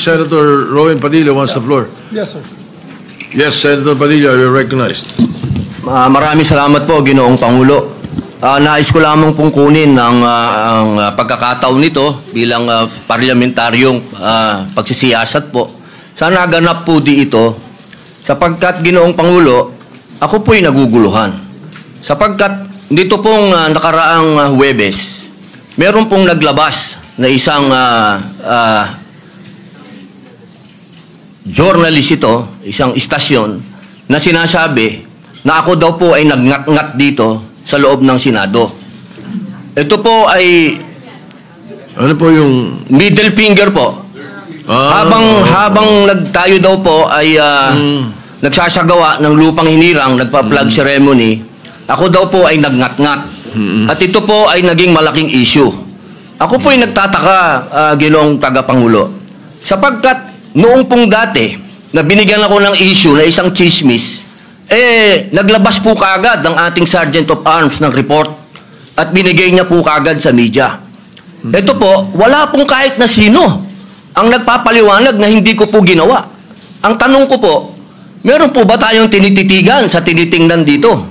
Senator Rowan Padilla wants the floor. Yes, sir. Yes, Senator Padilla, you're recognized. Maraming salamat po, Ginoong Pangulo. Nais ko lamang pong kunin ang pagkakataon nito bilang parlamentaryong pagsisiyasat po. Sana ganap po di ito sapagkat, Ginoong Pangulo, ako po'y naguguluhan. Sapagkat dito pong nakaraang Huwebes, meron pong naglabas na isang journalist ito, isang istasyon, na sinasabi na ako daw po ay nagngat-ngat dito sa loob ng Senado. Ito po ay ano po yung middle finger po. Habang tayo daw po ay nagsasagawa ng lupang hinirang, nagpa-flag ceremony, ako daw po ay nagngat-ngat. At ito po ay naging malaking issue. Ako po ay nagtataka, Ginoong Tagapangulo, sapagkat noong pong dati na binigyan ako ng issue na isang chismis, naglabas po kaagad ng ating Sergeant of Arms ng report at binigay niya po kaagad sa media. Ito po, wala pong kahit na sino ang nagpapaliwanag na hindi ko po ginawa. Ang tanong ko po, meron po ba tayong tinititigan sa tinitingnan dito?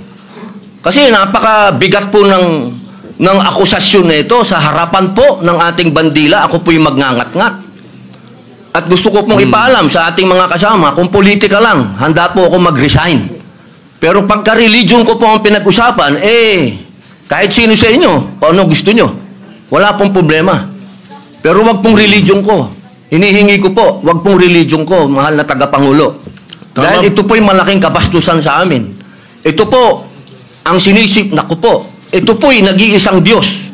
Kasi napakabigat po ng akusasyon na ito sa harapan po ng ating bandila. Ako po yung magngangat-ngat. At gusto ko pong ipaalam sa ating mga kasama, kung politika lang, handa po ako mag-resign. Pero pagka-religion ko po ang pinag-usapan, kahit sino sa inyo, kung ano gusto nyo, wala pong problema. Pero wag pong religion ko. Hinihingi ko po, wag pong religion ko, mahal na tagapangulo. Dahil ito po'y malaking kabastusan sa amin. Ito po, ang sinisip na ko po, ito po'y nag-iisang Diyos.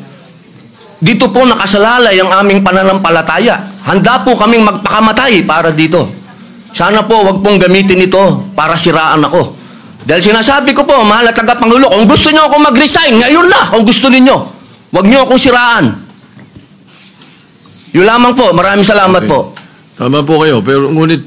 Dito po nakasalalay ang aming pananampalataya. Handa po kaming magpakamatay para dito. Sana po, wag pong gamitin ito para siraan ako. Dahil sinasabi ko po, mahal na tagapangulo, kung gusto nyo ako mag-resign, ngayon na, kung gusto ninyo. Huwag nyo akong siraan. Yun lamang po. Maraming salamat po. Tama po kayo. Pero ngunit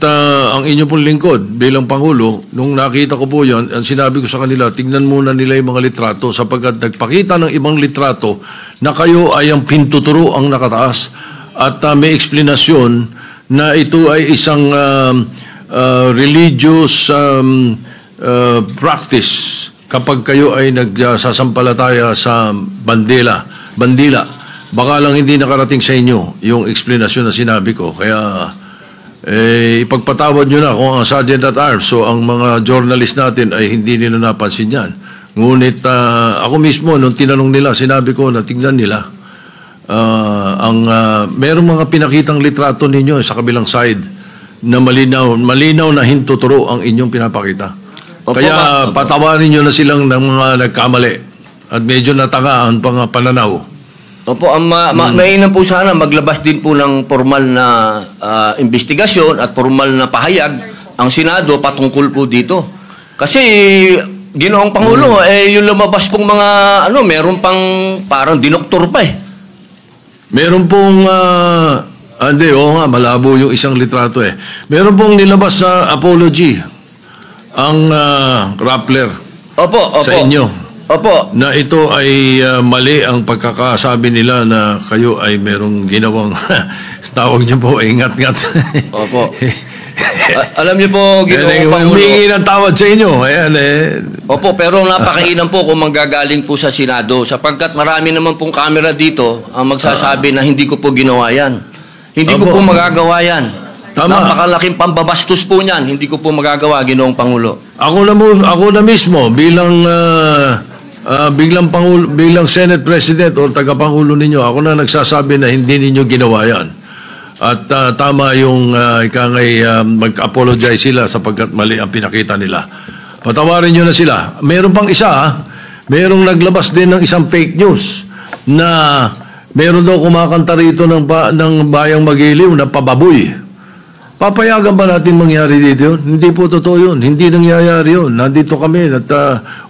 ang inyo pong lingkod bilang Pangulo, nung nakita ko po yan, ang sinabi ko sa kanila, tingnan muna nila yung mga litrato sapagkat nagpakita ng ibang litrato na kayo ay ang pintuturo ang nakataas at may eksplanasyon na ito ay isang religious practice kapag kayo ay nagsasampalataya sa bandila. Baka lang hindi nakarating sa inyo yung explanation na sinabi ko. Kaya ipagpatawad nyo na kung ang Sergeant at Arms so ang mga journalist natin ay hindi nila napansin yan. Ngunit ako mismo nung tinanong nila, sinabi ko na tingnan nila merong mga pinakitang litrato ninyo sa kabilang side na malinaw na hintuturo ang inyong pinapakita. Opo, kaya patawarin nyo na silang ng mga nagkamali at medyo natangaan pang pananaw. Opo, mainam po sana maglabas din po ng formal na investigasyon at formal na pahayag ang Senado patungkol po dito. Kasi, Ginoong Pangulo, yung lumabas pong mga, meron pang parang dinoktor pa Meron pong, malabo yung isang litrato Meron pong nilabas sa apology ang Rappler opo. sa inyo. Opo. Na ito ay mali ang pagkakasabi nila na kayo ay merong ginawang tawag niyo po, ingat-ngat. Opo. Alam niyo po, Ginoong Pangulo. Humingi ng tawad sa inyo. Ayan Opo, pero napakainam po kung manggagaling po sa Senado sapagkat marami naman pong camera dito ang magsasabi na hindi ko po ginawa yan. Hindi ko po magagawa yan. Tama. Napakalaking pambabastos po niyan. Hindi ko po magagawa, Ginoong Pangulo. Ako na mismo bilang bilang Senate President o tagapangulo ninyo, ako na nagsasabi na hindi ninyo ginawa yan. At tama yung mag-apologize sila sapagkat mali ang pinakita nila. Patawarin nyo na sila. Meron pang isa, merong naglabas din ng isang fake news na meron daw kumakanta rito ng Bayang Magiliw na pababoy. Papayagan ba natin mangyari dito yun? Hindi po totoo yun. Hindi nangyayari yun. Nandito kami at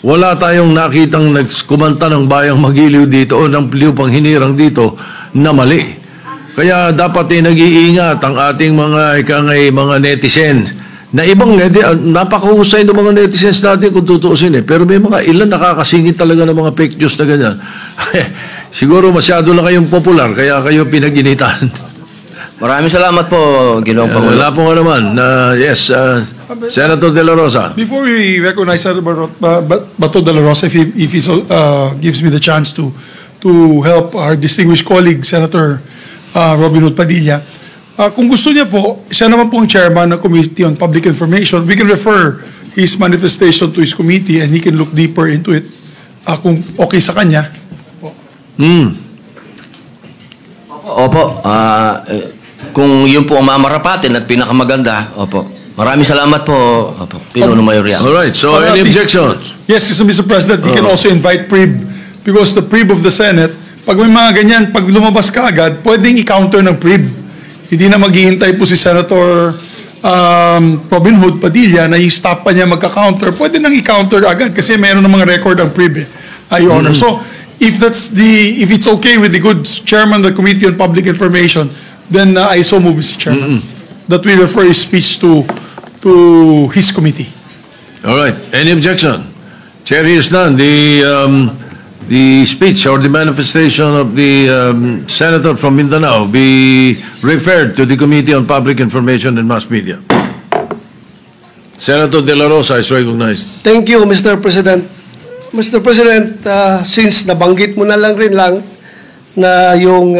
wala tayong nakitang nagkumanta ng Bayang Magiliw dito o ng lupang hinirang dito na mali. Kaya dapat nag-iingat ang ating mga netizens na ibang napakahusay ng mga netizens natin kung tutuusin pero may mga ilan nakakasingit talaga ng mga fake news na ganyan. Siguro masyado na kayong popular kaya kayo pinag-initan. Maraming salamat po, Ginoong Pangulo. Wala po nga naman. Yes, Senator De La Rosa. Before we recognize Senator Bato de la Rosa, if he gives me the chance to help our distinguished colleague, Senator Robin Hood Padilla, kung gusto niya po, siya naman po ang chairman ng Committee on Public Information. We can refer his manifestation to his committee and he can look deeper into it kung okay sa kanya. Opo, kung yun po ang mamarapatin at pinakamaganda, opo. Maraming salamat po, opo, Pinuno Mayor Yang. Alright, so any objections? Yes, kasi Mr. President, he can also invite PRIB because the PRIB of the Senate, pag may mga ganyan, pag lumabas ka agad, pwedeng i-counter ng PRIB. Hindi na maghihintay po si Senator Robin Hood Padilla na i-stop pa niya magka-counter. Pwede nang i-counter agad kasi mayroon ng mga record ang PRIB, Your Honor. So, if it's okay with the good chairman of the Committee on Public Information, then I so move, Mr. Chairman, that we refer his speech to his committee. All right. Any objection? Chair hears none. The speech or the manifestation of the senator from Mindanao be referred to the Committee on Public Information and Mass Media. Senator De La Rosa is recognized. Thank you, Mr. President. Mr. President, since nabanggit mo na lang rin na yung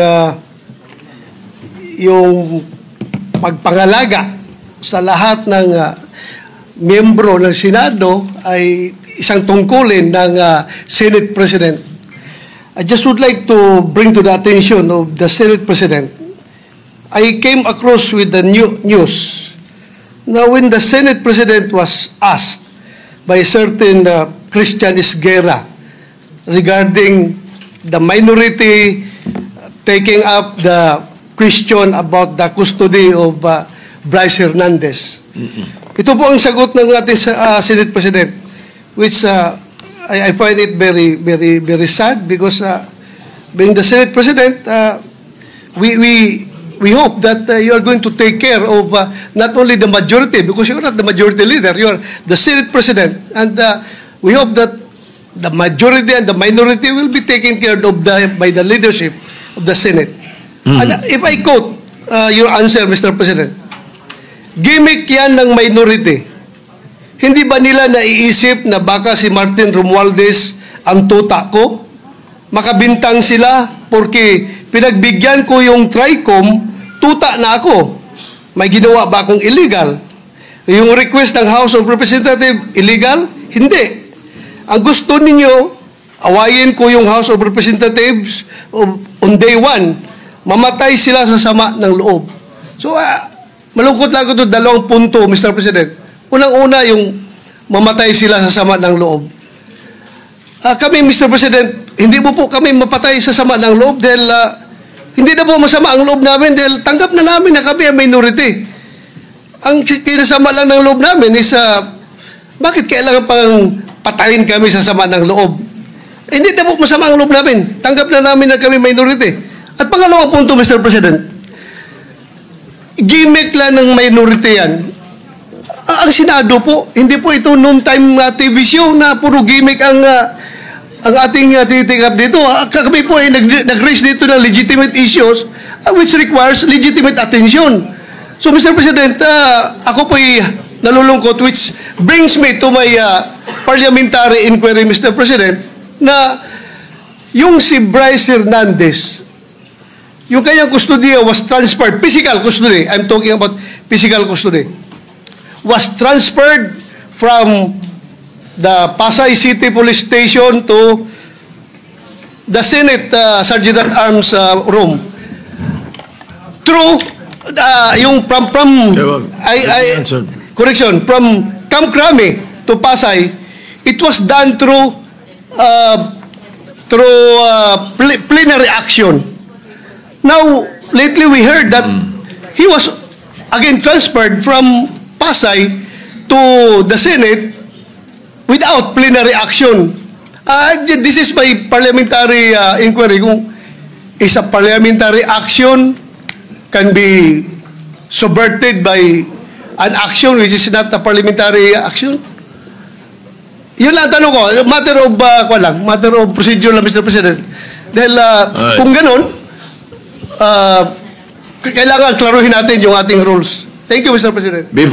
pagpangalaga sa lahat ng miyembro ng Senado ay isang tungkulin ng Senate President. I just would like to bring to the attention of the Senate President. I came across with the news. Now, when the Senate President was asked by a certain Christian Esguerra regarding the minority taking up the question about the custody of Bryce Hernandez. Ito po ang sagot ng ating Senate President, which I find it very, very, very sad because being the Senate President, we hope that you are going to take care of not only the majority, because you are not the majority leader, you are the Senate President, and we hope that the majority and the minority will be taken care of by the leadership of the Senate. And if I quote your answer, Mr. President, gimmick yan ng minority. Hindi ba nila naiisip na baka si Martin Romualdez ang tuta ko? Makabintang sila porque pinagbigyan ko yung TRICOM, tuta na ako. May ginawa ba akong illegal? Yung request ng House of Representatives, illegal? Hindi. Ang gusto ninyo, awayin ko yung House of Representatives on day one. Mamatay sila sa sama ng loob. So, malungkot lang ko ito, dalawang punto, Mr. President. Unang-una, yung mamatay sila sa sama ng loob. Kami, Mr. President, hindi mo po kami mapatay sa sama ng loob dahil hindi na po masama ang loob namin dahil tanggap na namin na kami ang minority. Ang kinasama lang ng loob namin is, bakit kailangan pang patayin kami sa sama ng loob? Hindi na po masama ang loob namin. Tanggap na namin na kami minority. At pangalawang punto, Mr. President, gimmick lang ng minority yan. Ang Senado po, hindi po ito noon time TV show na puro gimmick ang ating titikap dito. Kami po ay nag-raise dito ng legitimate issues which requires legitimate attention. So, Mr. President, ako po ay nalulungkot, which brings me to my parliamentary inquiry, Mr. President, na yung si Bryce Hernandez, yung kanyang custody was transferred, physical custody, I'm talking about physical custody, was transferred from the Pasay City Police Station to the Senate Sergeant at Arms room. Through, yung from correction, from Camp Crame to Pasay, it was done through plenary action. Now, lately we heard that he was again transferred from Pasay to the Senate without plenary action. This is my parliamentary inquiry. Kung is a parliamentary action can be subverted by an action which is not a parliamentary action? Yun lang tanong ko. Matter of procedure lang, Mr. President. Dahil kung ganun, kailangan klaruhin natin yung ating rules. Thank you, Mr. President. Before